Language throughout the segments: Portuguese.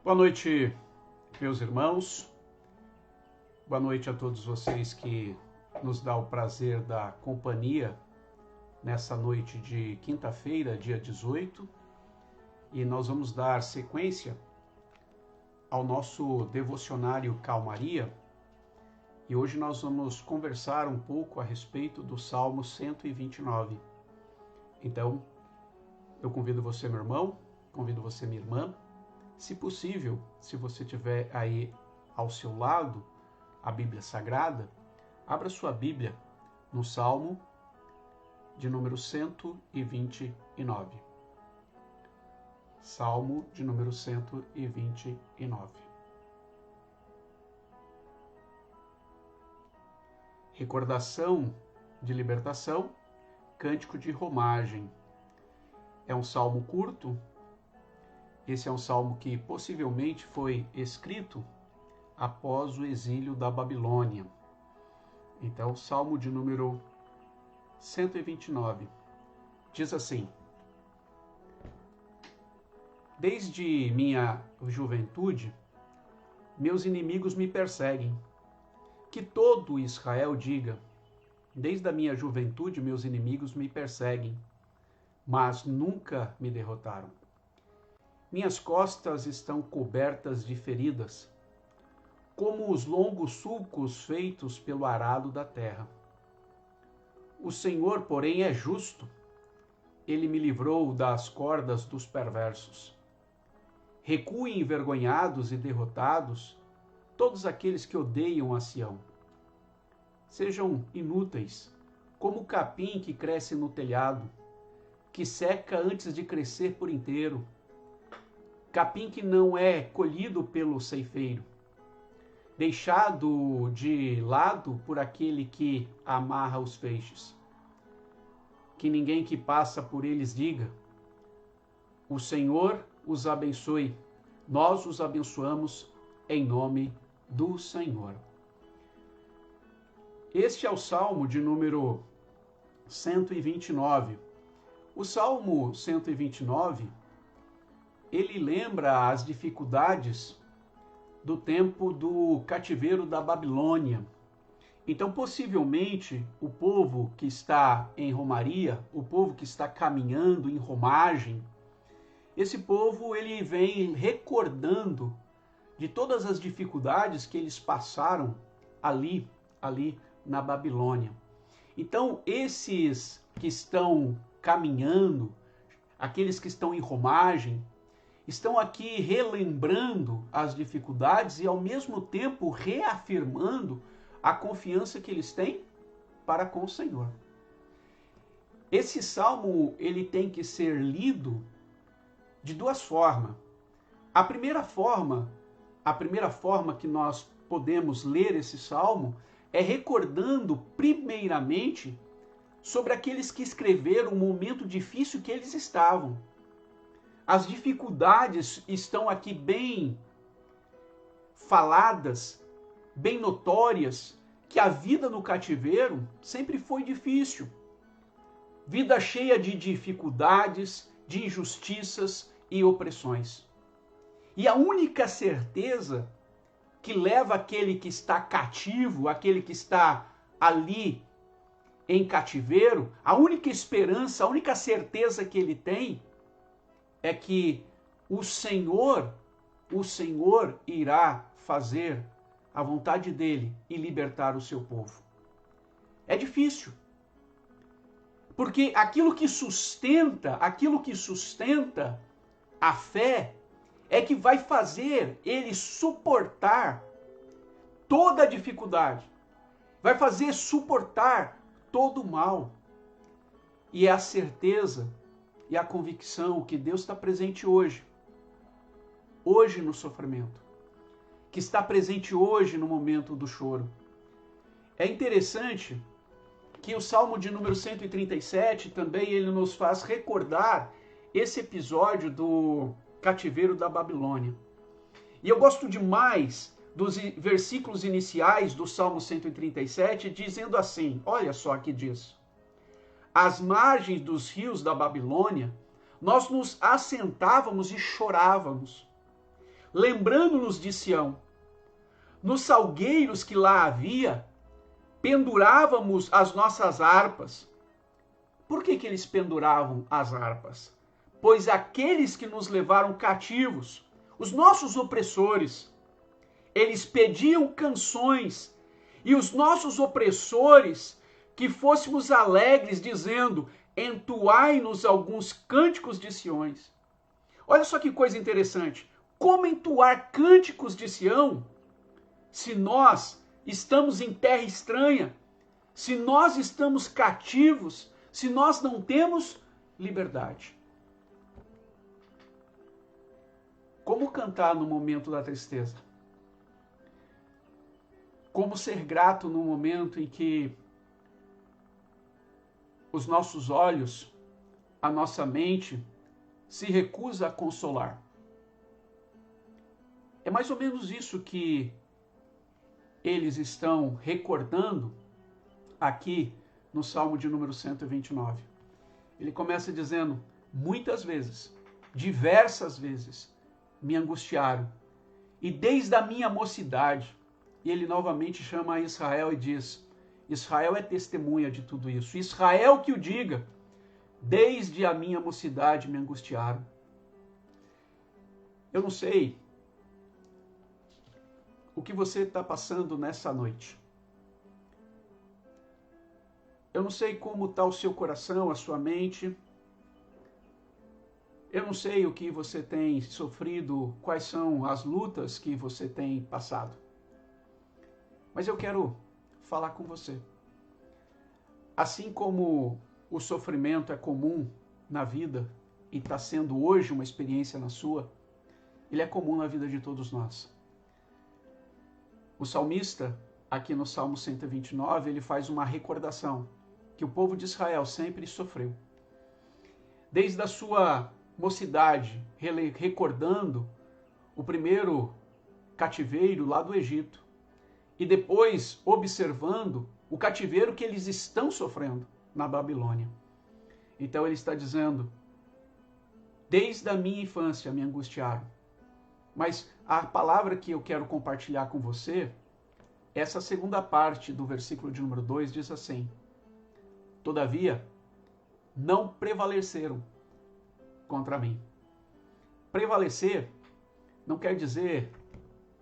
Boa noite, meus irmãos. Boa noite a todos vocês que nos dá o prazer da companhia nessa noite de quinta-feira, dia 18. E nós vamos dar sequência ao nosso devocionário Calmaria. E hoje nós vamos conversar um pouco a respeito do Salmo 129. Então, eu convido você, meu irmão, convido você, minha irmã. Se possível, se você tiver aí ao seu lado a Bíblia Sagrada, abra sua Bíblia no Salmo de número 129. Salmo de número 129. Recordação de libertação, cântico de romagem. É um salmo curto. Esse é um salmo que possivelmente foi escrito após o exílio da Babilônia. Então, salmo de número 129 diz assim: Desde minha juventude, meus inimigos me perseguem. Que todo Israel diga: desde a minha juventude, meus inimigos me perseguem, mas nunca me derrotaram. Minhas costas estão cobertas de feridas, como os longos sulcos feitos pelo arado da terra. O Senhor, porém, é justo. Ele me livrou das cordas dos perversos. Recuem envergonhados e derrotados todos aqueles que odeiam a Sião. Sejam inúteis, como o capim que cresce no telhado, que seca antes de crescer por inteiro. Capim que não é colhido pelo ceifeiro, deixado de lado por aquele que amarra os feixes. Que ninguém que passa por eles diga: o Senhor os abençoe, nós os abençoamos em nome do Senhor. Este é o Salmo de número 129. O Salmo 129, ele lembra as dificuldades do tempo do cativeiro da Babilônia. Então, possivelmente, o povo que está em romaria, o povo que está caminhando em romagem, esse povo ele vem recordando de todas as dificuldades que eles passaram ali na Babilônia. Então, esses que estão caminhando, aqueles que estão em romagem, estão aqui relembrando as dificuldades e, ao mesmo tempo, reafirmando a confiança que eles têm para com o Senhor. Esse salmo ele tem que ser lido de duas formas. A primeira forma que nós podemos ler esse salmo é recordando primeiramente sobre aqueles que escreveram o momento difícil que eles estavam. As dificuldades estão aqui bem faladas, bem notórias, que a vida no cativeiro sempre foi difícil. Vida cheia de dificuldades, de injustiças e opressões. E a única certeza que leva aquele que está cativo, aquele que está ali em cativeiro, a única esperança, a única certeza que ele tem é que o Senhor irá fazer a vontade dele e libertar o seu povo. É difícil. Porque aquilo que sustenta a fé é que vai fazer ele suportar toda a dificuldade. Vai fazer suportar todo o mal. E é a certeza e a convicção que Deus está presente hoje no sofrimento, que está presente hoje no momento do choro. É interessante que o Salmo de número 137 também ele nos faz recordar esse episódio do cativeiro da Babilônia. E eu gosto demais dos versículos iniciais do Salmo 137, dizendo assim, olha só que diz: às margens dos rios da Babilônia, nós nos assentávamos e chorávamos. lembrando-nos de Sião. Nos salgueiros que lá havia, pendurávamos as nossas harpas. Por que eles penduravam as harpas? Pois aqueles que nos levaram cativos, os nossos opressores, eles pediam canções, e os nossos opressores, que fôssemos alegres, dizendo, entoai-nos alguns cânticos de Siões. Olha só que coisa interessante. Como entoar cânticos de Sião, se nós estamos em terra estranha, se nós estamos cativos, se nós não temos liberdade? Como cantar no momento da tristeza? Como ser grato no momento em que os nossos olhos, a nossa mente, se recusa a consolar? É mais ou menos isso que eles estão recordando aqui no Salmo de número 129. Ele começa dizendo, muitas vezes, diversas vezes, me angustiaram, e desde a minha mocidade. E ele novamente chama Israel e diz, Israel é testemunha de tudo isso. Israel que o diga, desde a minha mocidade me angustiaram. Eu não sei o que você está passando nessa noite. Eu não sei como está o seu coração, a sua mente. Eu não sei o que você tem sofrido, quais são as lutas que você tem passado. Mas eu quero falar com você. Assim como o sofrimento é comum na vida e está sendo hoje uma experiência na sua, ele é comum na vida de todos nós. O salmista, aqui no Salmo 129, ele faz uma recordação que o povo de Israel sempre sofreu. Desde a sua mocidade, recordando o primeiro cativeiro lá do Egito, e depois observando o cativeiro que eles estão sofrendo na Babilônia. Então ele está dizendo, desde a minha infância me angustiaram. Mas a palavra que eu quero compartilhar com você, essa segunda parte do versículo de número 2 diz assim, todavia, não prevaleceram contra mim. Prevalecer não quer dizer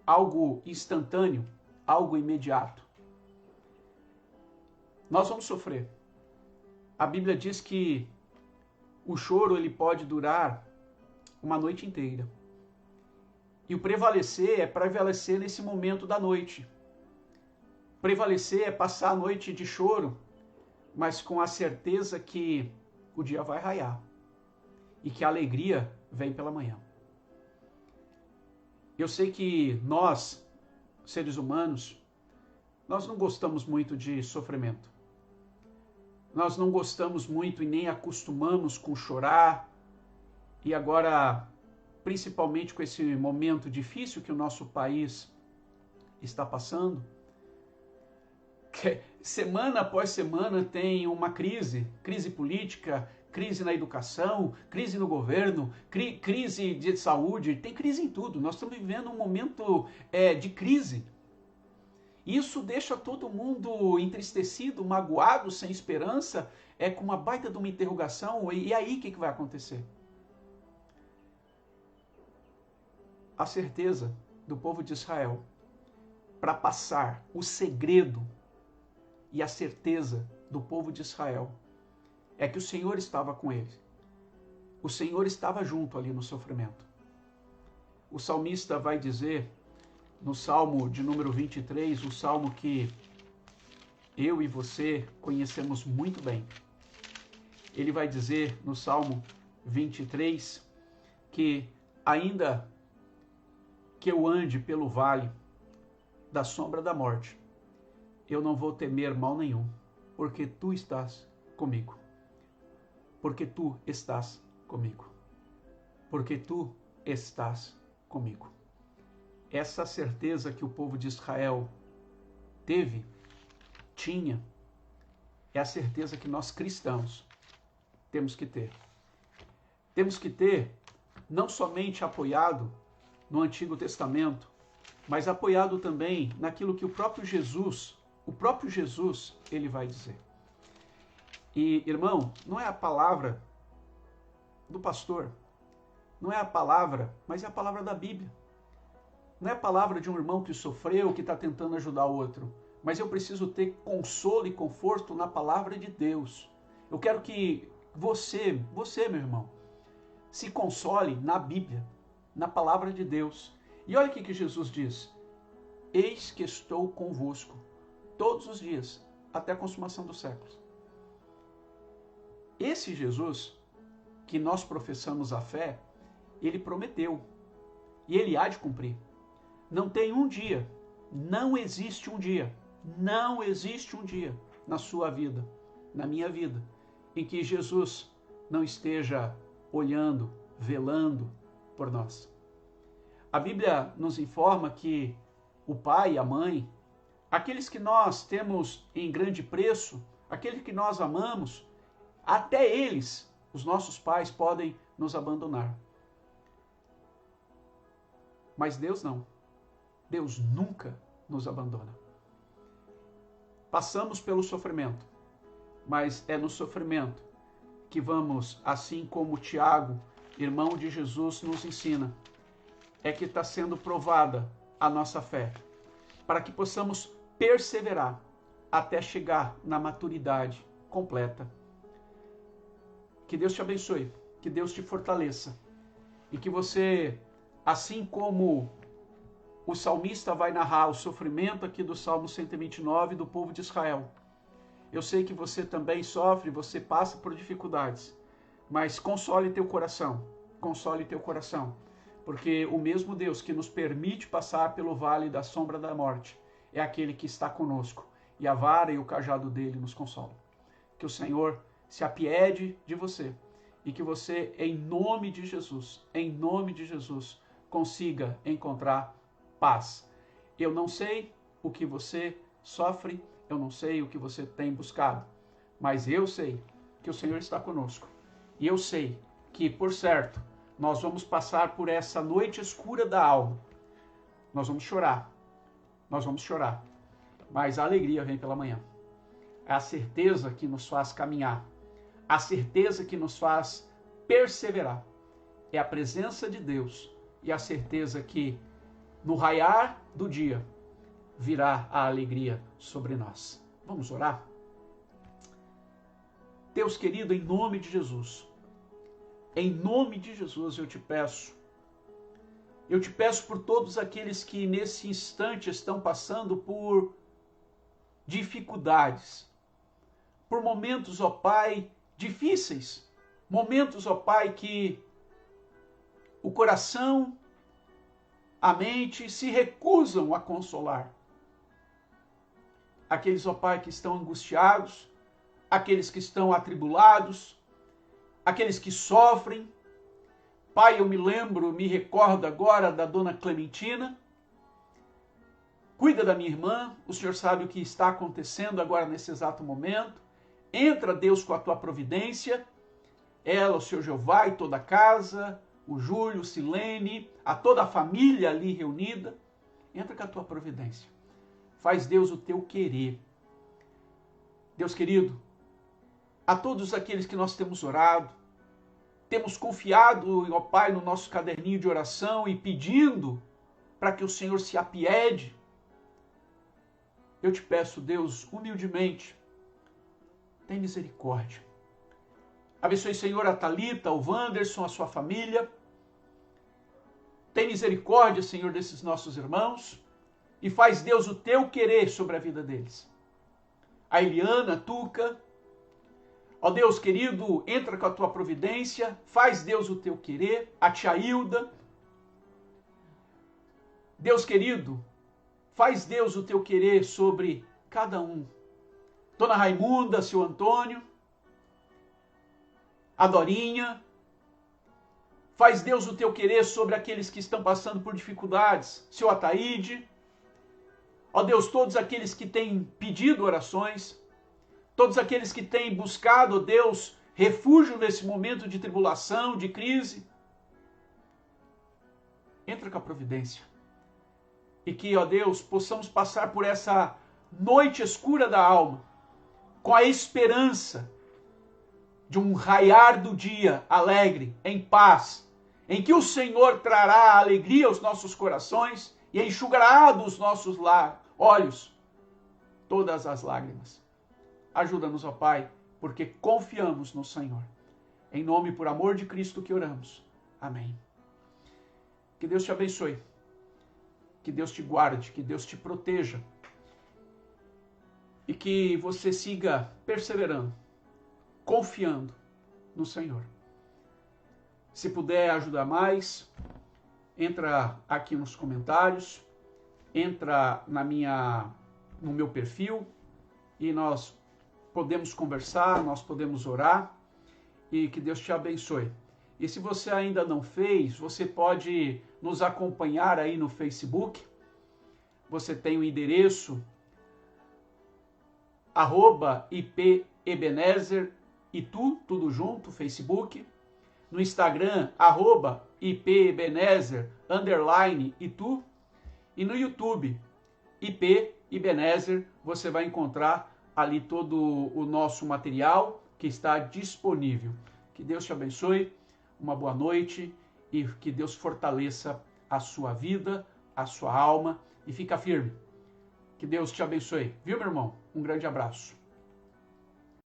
algo instantâneo, algo imediato. Nós vamos sofrer. A Bíblia diz que o choro ele pode durar uma noite inteira. E o prevalecer é prevalecer nesse momento da noite. Prevalecer é passar a noite de choro, mas com a certeza que o dia vai raiar e que a alegria vem pela manhã. Eu sei que nós, seres humanos, nós não gostamos muito de sofrimento. Nós não gostamos muito e nem acostumamos com chorar. E agora, principalmente com esse momento difícil que o nosso país está passando, que semana após semana tem uma crise política, crise na educação, crise no governo, crise de saúde, tem crise em tudo. Nós estamos vivendo um momento de crise. Isso deixa todo mundo entristecido, magoado, sem esperança, com uma baita de uma interrogação. E aí, o que vai acontecer? A certeza do povo de Israel para passar o segredo e a certeza do povo de Israel é que o Senhor estava com ele. O Senhor estava junto ali no sofrimento. O salmista vai dizer, no Salmo de número 23, o salmo que eu e você conhecemos muito bem. Ele vai dizer no Salmo 23 que ainda que eu ande pelo vale da sombra da morte, eu não vou temer mal nenhum, porque tu estás comigo. Porque tu estás comigo. Porque tu estás comigo. Essa certeza que o povo de Israel tinha, é a certeza que nós cristãos temos que ter. Temos que ter não somente apoiado no Antigo Testamento, mas apoiado também naquilo que o próprio Jesus, ele vai dizer. E, irmão, não é a palavra do pastor, não é a palavra, mas é a palavra da Bíblia. Não é a palavra de um irmão que sofreu, que está tentando ajudar o outro, mas eu preciso ter consolo e conforto na palavra de Deus. Eu quero que você, meu irmão, se console na Bíblia, na palavra de Deus. E olha o que Jesus diz: eis que estou convosco todos os dias, até a consumação dos séculos. Esse Jesus, que nós professamos a fé, ele prometeu, e ele há de cumprir. Não tem um dia, não existe um dia na sua vida, na minha vida, em que Jesus não esteja olhando, velando por nós. A Bíblia nos informa que o pai e a mãe, aqueles que nós temos em grande preço, aqueles que nós amamos, até eles, os nossos pais, podem nos abandonar. Mas Deus não. Deus nunca nos abandona. Passamos pelo sofrimento, mas é no sofrimento que vamos, assim como Tiago, irmão de Jesus, nos ensina, é que está sendo provada a nossa fé, para que possamos perseverar até chegar na maturidade completa. Que Deus te abençoe, que Deus te fortaleça e que você, assim como o salmista vai narrar o sofrimento aqui do Salmo 129 do povo de Israel, eu sei que você também sofre, você passa por dificuldades, mas console teu coração, porque o mesmo Deus que nos permite passar pelo vale da sombra da morte é aquele que está conosco, e a vara e o cajado dele nos consolam. Que o Senhor se apiede de você e que você, em nome de Jesus, consiga encontrar paz. Eu não sei o que você sofre, eu não sei o que você tem buscado, mas eu sei que o Senhor está conosco. E eu sei que, por certo, nós vamos passar por essa noite escura da alma. Nós vamos chorar, mas a alegria vem pela manhã. É a certeza que nos faz caminhar, a certeza que nos faz perseverar. É a presença de Deus e a certeza que, no raiar do dia, virá a alegria sobre nós. Vamos orar? Deus querido, em nome de Jesus, eu te peço por todos aqueles que nesse instante estão passando por dificuldades, por momentos, ó Pai, difíceis, momentos, ó Pai, que o coração, a mente se recusam a consolar. Aqueles, ó Pai, que estão angustiados, aqueles que estão atribulados, aqueles que sofrem. Pai, eu me recordo agora da dona Clementina. Cuida da minha irmã, o Senhor sabe o que está acontecendo agora nesse exato momento. Entra, Deus, com a tua providência. Ela, o Senhor Jeová e toda a casa, o Júlio, o Silene, a toda a família ali reunida. Entra com a tua providência. Faz, Deus, o teu querer. Deus querido, a todos aqueles que nós temos orado, temos confiado, ó Pai, no nosso caderninho de oração e pedindo para que o Senhor se apiede, eu te peço, Deus, humildemente, tem misericórdia. Abençoe, Senhor, a Thalita, o Wanderson, a sua família. Tem misericórdia, Senhor, desses nossos irmãos e faz, Deus, o teu querer sobre a vida deles. A Eliana, a Tuca, ó Deus querido, entra com a tua providência, faz, Deus, o teu querer. A tia Hilda, Deus querido, faz, Deus, o teu querer sobre cada um. Dona Raimunda, seu Antônio, a Dorinha, faz, Deus, o teu querer sobre aqueles que estão passando por dificuldades. Seu Ataíde, ó Deus, todos aqueles que têm pedido orações, todos aqueles que têm buscado, ó Deus, refúgio nesse momento de tribulação, de crise. entra com a providência. E que, ó Deus, possamos passar por essa noite escura da alma, com a esperança de um raiar do dia alegre, em paz, em que o Senhor trará alegria aos nossos corações e enxugará dos nossos olhos todas as lágrimas. Ajuda-nos, ó Pai, porque confiamos no Senhor. Em nome e por amor de Cristo que oramos. Amém. Que Deus te abençoe. Que Deus te guarde, que Deus te proteja. E que você siga perseverando, confiando no Senhor. Se puder ajudar mais, entra aqui nos comentários, entra no meu perfil e nós podemos conversar, nós podemos orar e que Deus te abençoe. E se você ainda não fez, você pode nos acompanhar aí no Facebook. Você tem o endereço @IPEbenezer Itu, tudo junto, Facebook. No Instagram, @IPEbenezer _Itu. E no YouTube, IP Ebenezer, você vai encontrar ali todo o nosso material que está disponível. Que Deus te abençoe, uma boa noite e que Deus fortaleça a sua vida, a sua alma e fica firme. Que Deus te abençoe. Viu, meu irmão? Um grande abraço.